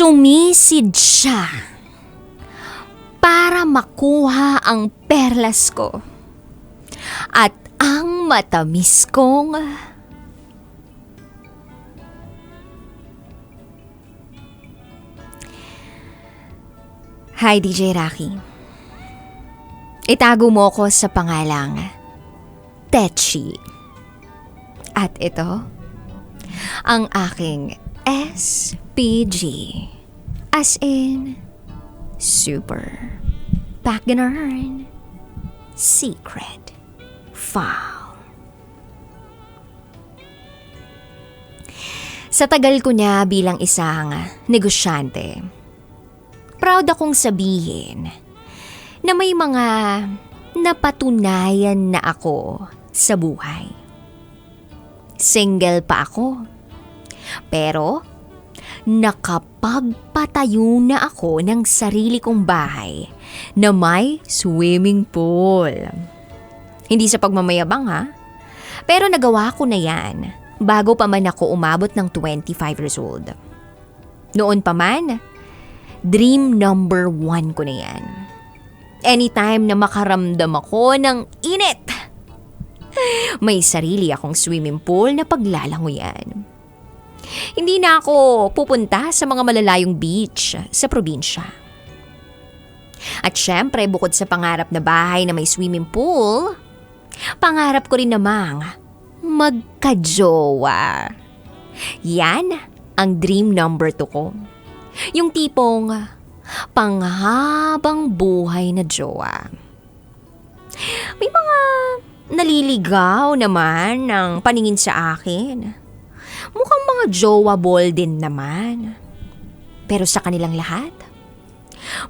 Sumisid siya para makuha ang perlas ko at ang matamis kong Hi, DJ Rocky. Itago mo ko sa pangalang Tetchi. At ito, ang aking SPG. As in, super, Pagganarn, secret, foul. Sa tagal ko na bilang isang negosyante, proud akong sabihin na may mga napatunayan na ako sa buhay. Single pa ako, pero nakapagpatayo na ako ng sarili kong bahay na may swimming pool. Hindi sa pagmamayabang ha, pero nagawa ko na yan bago pa man ako umabot ng 25 years old. Noon pa man, dream number 1 ko na yan. Anytime na makaramdam ako ng init, may sarili akong swimming pool na paglalangoyan. Hindi na ako pupunta sa mga malalayong beach sa probinsya. At syempre, bukod sa pangarap na bahay na may swimming pool, pangarap ko rin namang magka-jowa. Yan ang dream number 2 ko. Yung tipong panghabang buhay na jowa. May mga naliligaw naman ng paningin sa akin. Mukhang mga jowa-ball din naman. Pero sa kanilang lahat,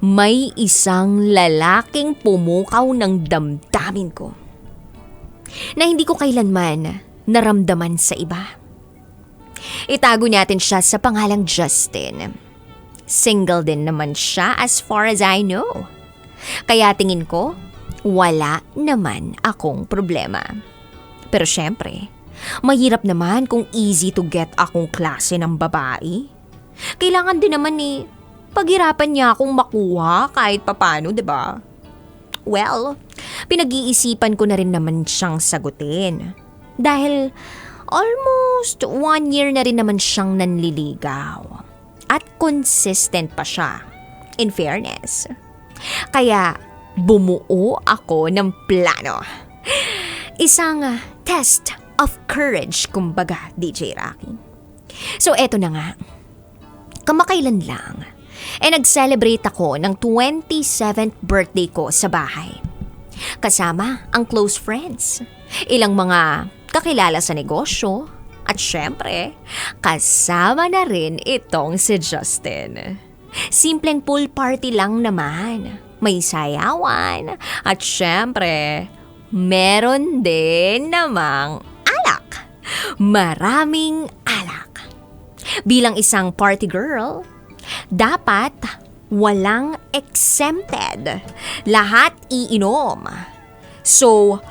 may isang lalaking pumukaw ng damdamin ko na hindi ko kailanman naramdaman sa iba. Itago natin siya sa pangalang Justin. Single din naman siya as far as I know. Kaya tingin ko, wala naman akong problema. Pero syempre, mahirap naman kung easy to get akong klase ng babae. Kailangan din naman paghirapan niya akong makuha kahit papano, diba? Well, pinag-iisipan ko na rin naman siyang sagutin. Dahil almost 1 year na rin naman siyang nanliligaw. At consistent pa siya, in fairness. Kaya bumuo ako ng plano. Isang test of courage, kumbaga, DJ Rocky. So eto na nga. Kamakailan lang, nag-celebrate ako ng 27th birthday ko sa bahay. Kasama ang close friends, ilang mga kakilala sa negosyo, at syempre, kasama na rin itong si Justin. Simpleng pool party lang naman. May sayawan. At syempre, meron din namang alak. Maraming alak. Bilang isang party girl, dapat walang exempted. Lahat iinom. So,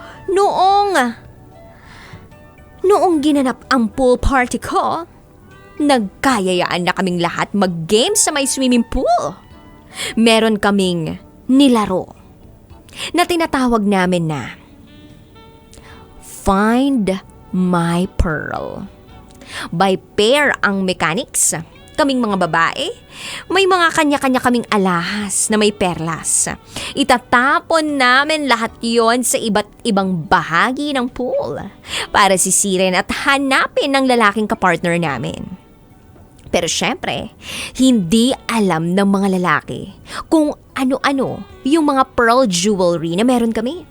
Noong ginanap ang pool party ko, nagkayayaan na kaming lahat mag-game sa may swimming pool. Meron kaming nilaro na tinatawag namin na Find My Pearl. By pair ang mechanics. Kaming mga babae, may mga kanya-kanya kaming alahas na may perlas. Itatapon namin lahat yon sa iba't ibang bahagi ng pool para sisirin at hanapin ng lalaking kapartner namin. Pero syempre, hindi alam ng mga lalaki kung ano-ano yung mga pearl jewelry na meron kami.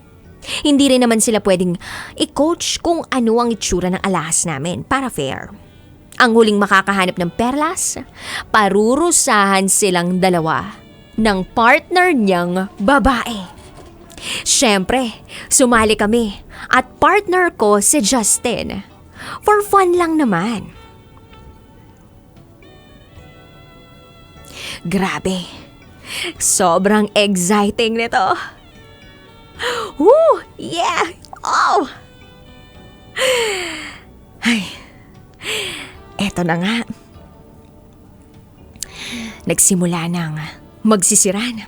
Hindi rin naman sila pwedeng i-coach kung ano ang itsura ng alahas namin para fair. Ang huling makakahanap ng perlas, parurusahan silang dalawa ng partner niyang babae. Syempre, sumali kami at partner ko si Justin. For fun lang naman. Grabe, sobrang exciting nito. Woo! Yeah! Oh! Ay, eto na nga. nagsimula nang magsisiran.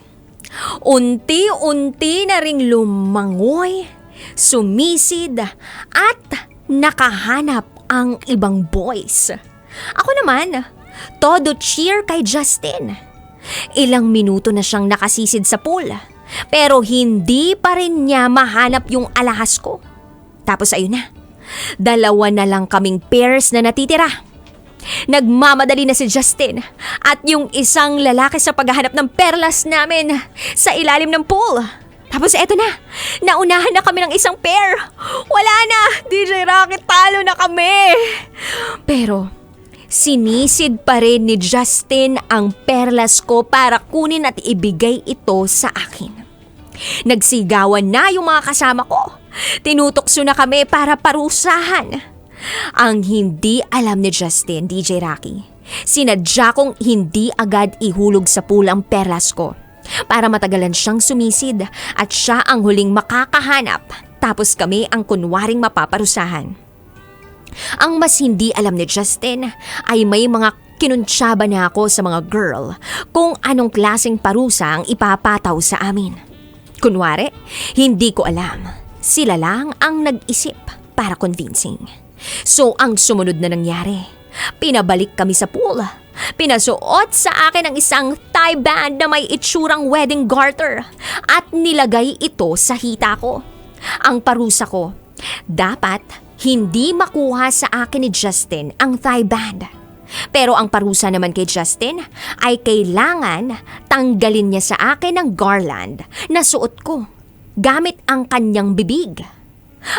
Unti-unti na ring lumangoy, sumisid at nakahanap ang ibang boys. Ako naman, todo cheer kay Justin. Ilang minuto na siyang nakasisid sa pool, pero hindi pa rin niya mahanap yung alahas ko. Tapos ayun na, 2 na lang kaming pairs na natitira. Nagmamadali na si Justin at yung isang lalaki sa paghahanap ng perlas namin sa ilalim ng pool. Tapos eto na, naunahan na kami ng isang pair. Wala na, DJ Rocky, talo na kami. Pero sinisid pa rin ni Justin ang perlas ko para kunin at ibigay ito sa akin. Nagsigawan na yung mga kasama ko. Tinutokso na kami para parusahan. Ang hindi alam ni Justin, DJ Rocky, sinadya kong hindi agad ihulog sa pool ang perlas ko para matagalan siyang sumisid at siya ang huling makakahanap, tapos kami ang kunwaring mapaparusahan. Ang mas hindi alam ni Justin ay may mga kinuntsaba na ako sa mga girl kung anong klaseng parusa ang ipapataw sa amin. Kunwari, hindi ko alam. Sila lang ang nag-isip para convincing. So ang sumunod na nangyari, pinabalik kami sa pool. Pinasuot sa akin ang isang tie band na may itsurang wedding garter at nilagay ito sa hita ko. Ang parusa ko, dapat hindi makuha sa akin ni Justin ang tie band. Pero ang parusa naman kay Justin ay kailangan tanggalin niya sa akin ang garland na suot ko gamit ang kanyang bibig.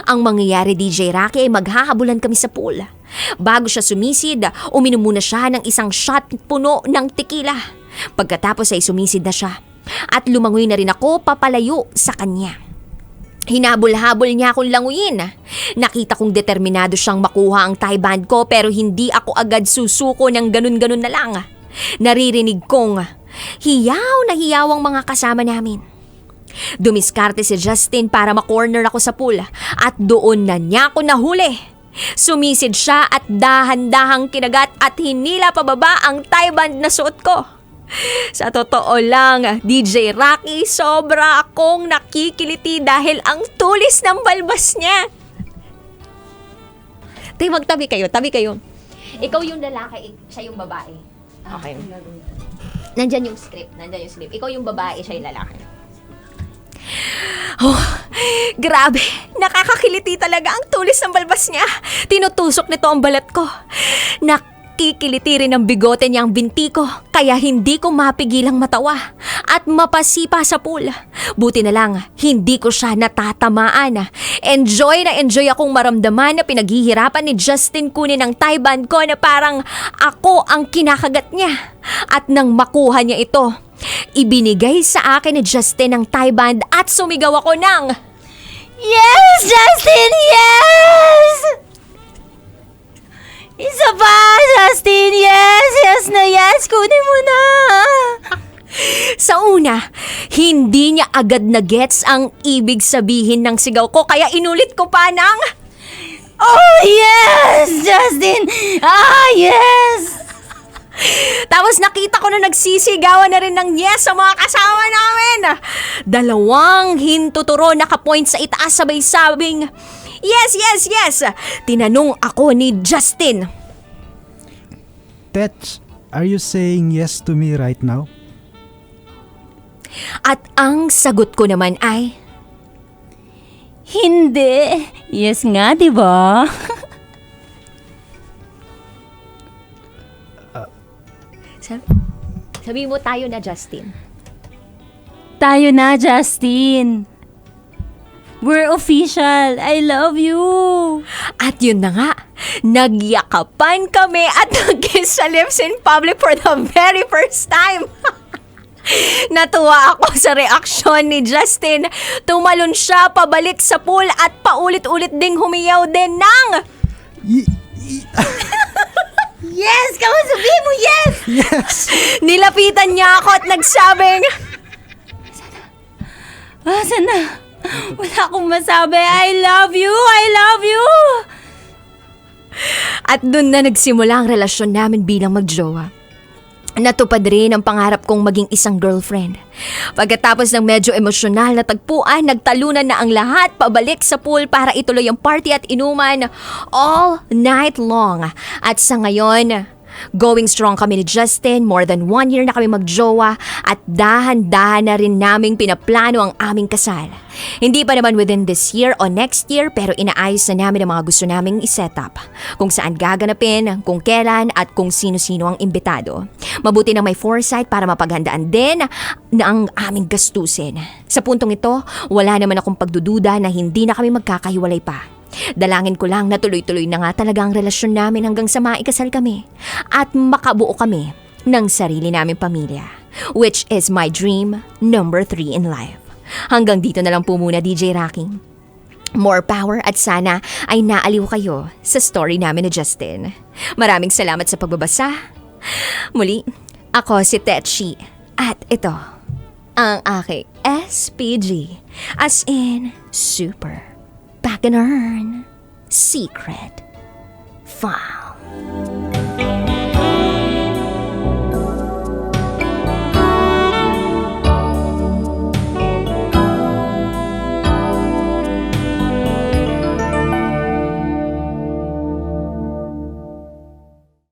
Ang mangyayari, DJ Rocky, ay maghahabulan kami sa pool. Bago siya sumisid, uminom muna siya ng isang shot puno ng tequila. Pagkatapos ay sumisid na siya at lumangoy na rin ako papalayo sa kanya. Hinabol-habol niya akong languyin. Nakita kong determinado siyang makuha ang tie band ko pero hindi ako agad susuko ng ganun-ganun na lang. Naririnig kong hiyaw na hiyaw ang mga kasama namin. Dumiskarte si Justin para makorner ako sa pool at doon na niya ako nahuli. Sumisid siya at dahan-dahang kinagat at hinila pababa ang tie band na suot ko. Sa totoo lang, DJ Rocky, sobra akong nakikiliti dahil ang tulis ng balbas niya. Magtabi kayo, tabi kayo. Ikaw yung lalaki, siya yung babae. Okay. Nandyan yung script. Ikaw yung babae, siya yung lalaki. Oh, grabe. Nakakakiliti talaga ang tulis ng balbas niya. Tinutusok nito ang balat ko. Nakikiliti rin ang bigote niya ang binti ko, kaya hindi ko mapigilang matawa at mapasipa sa pool. Buti na lang, hindi ko siya natatamaan. Enjoy na enjoy akong maramdaman na pinaghihirapan ni Justin kunin ang tie band ko na parang ako ang kinakagat niya. At nang makuha niya ito, ibinigay sa akin ni Justin ang tie band at sumigaw ako ng, "Yes, Justin, yes! Isa pa, Justin, yes! Yes na yes! Kunin mo na!" Sa una, hindi niya agad na gets ang ibig sabihin ng sigaw ko kaya inulit ko pa ng, "Oh, yes, Justin! Ah, yes!" Tapos nakita ko na nagsisigawan na rin ng yes sa mga kasama namin. 2 hintuturo nakapoint sa itaas sabay sabing, "Yes, yes, yes!" Tinanong ako ni Justin, Tets, are you saying yes to me right now? at ang sagot ko naman ay, Hindi. Yes nga, di ba? sabi mo tayo na, Justin. Tayo na, Justin. We're official. I love you. At yun na nga, nagyakapan kami at nag-kiss sa lips in public for the very first time. Natuwa ako sa reaksyon ni Justin. Tumalon siya pabalik sa pool at paulit-ulit ding humiyaw din ng yes! Kaman sabihin mo yes! Yes! Nilapitan niya ako at nagsabing, Sana. Wala akong masabi. I love you. I love you. At dun na nagsimula ang relasyon namin bilang magjowa. Natupad rin ang pangarap kong maging isang girlfriend. Pagkatapos ng medyo emosyonal na tagpuan, nagtalunan na ang lahat pabalik sa pool para ituloy ang party at inuman all night long. At sa ngayon, going strong kami ni Justin, more than 1 year na kami magjowa at dahan-dahan na rin naming pinaplano ang aming kasal. Hindi pa naman within this year o next year pero inaayos na namin ang mga gusto naming iset up. Kung saan gaganapin, kung kailan at kung sino-sino ang imbitado. Mabuti na may foresight para mapaghandaan din na ang aming gastusin. Sa puntong ito, wala naman akong pagdududa na hindi na kami magkakahiwalay pa. Dalangin ko lang na tuloy-tuloy na nga talaga ang relasyon namin hanggang sa maikasal kami at makabuo kami ng sarili naming pamilya, which is my dream number 3 in life. Hanggang dito na lang po muna, DJ Rocky. More power at sana ay naaliw kayo sa story namin ni Justin. Maraming salamat sa pagbabasa. Muli, ako si Tetchi at ito ang aking SPG as in super Back in Secret File.